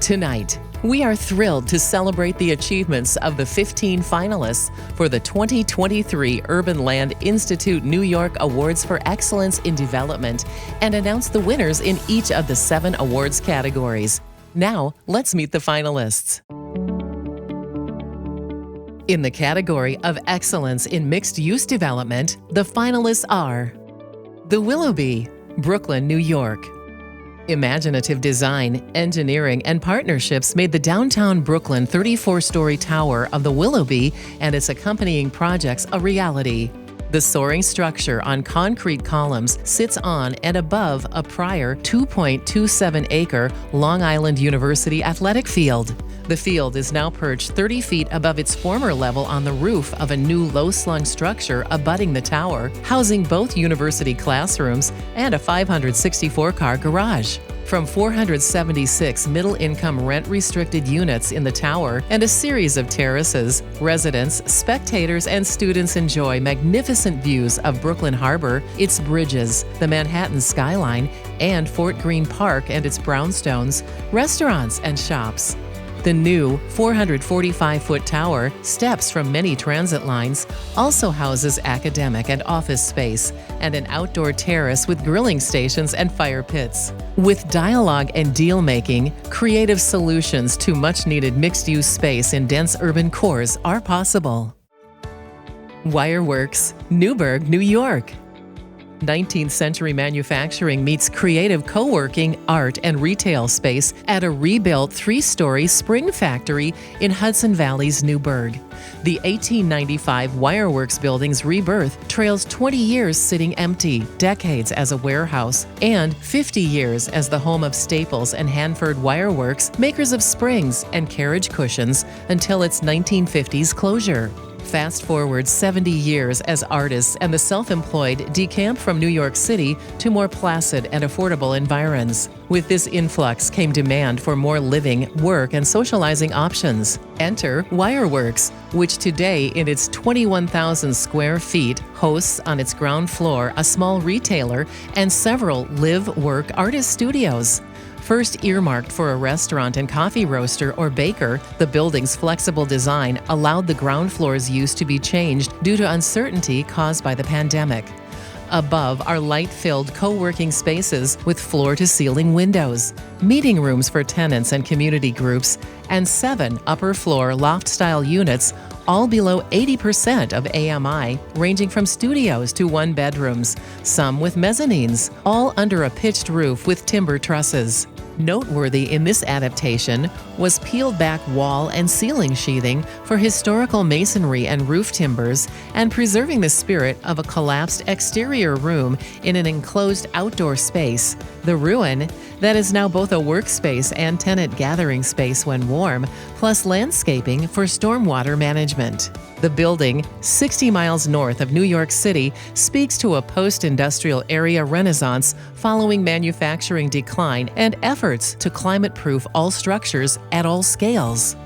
Tonight, we are thrilled to celebrate the achievements of the 15 finalists for the 2023 Urban Land Institute New York Awards for Excellence in Development and announce the winners in each of the 7 awards categories. Now, let's meet the finalists. In the category of Excellence in Mixed-Use Development, the finalists are The Willoughby, Brooklyn, New York. Imaginative design, engineering, and partnerships made the downtown Brooklyn 34-story tower of the Willoughby and its accompanying projects a reality. The soaring structure on concrete columns sits on and above a prior 2.27-acre Long Island University athletic field. The field is now perched 30 feet above its former level on the roof of a new low-slung structure abutting the tower, housing both university classrooms and a 564-car garage. From 476 middle-income rent-restricted units in the tower and a series of terraces, residents, spectators, and students enjoy magnificent views of Brooklyn Harbor, its bridges, the Manhattan skyline, and Fort Greene Park and its brownstones, restaurants, and shops. The new 445-foot tower, steps from many transit lines, also houses academic and office space and an outdoor terrace with grilling stations and fire pits. With dialogue and deal-making, creative solutions to much-needed mixed-use space in dense urban cores are possible. Wireworks, Newburgh, New York. 19th century manufacturing meets creative co-working, art, and retail space at a rebuilt 3-story spring factory in Hudson Valley's Newburgh. The 1895 Wireworks building's rebirth trails 20 years sitting empty, decades as a warehouse, and 50 years as the home of Staples and Hanford Wireworks, makers of springs and carriage cushions, until its 1950s closure. Fast forward 70 years as artists and the self-employed decamp from New York City to more placid and affordable environs. With this influx came demand for more living, work, and socializing options. Enter Wireworks, which today in its 21,000 square feet hosts on its ground floor a small retailer and several live-work artist studios. First earmarked for a restaurant and coffee roaster or baker, the building's flexible design allowed the ground floor's use to be changed due to uncertainty caused by the pandemic. Above are light-filled co-working spaces with floor-to-ceiling windows, meeting rooms for tenants and community groups, and 7 upper-floor loft-style units, all below 80% of AMI, ranging from studios to one-bedrooms, some with mezzanines, all under a pitched roof with timber trusses. Noteworthy in this adaptation was peeled-back wall and ceiling sheathing for historical masonry and roof timbers and preserving the spirit of a collapsed exterior room in an enclosed outdoor space, the Ruin, that is now both a workspace and tenant gathering space when warm, plus landscaping for stormwater management. The building, 60 miles north of New York City, speaks to a post-industrial area renaissance following manufacturing decline and efforts to climate-proof all structures at all scales.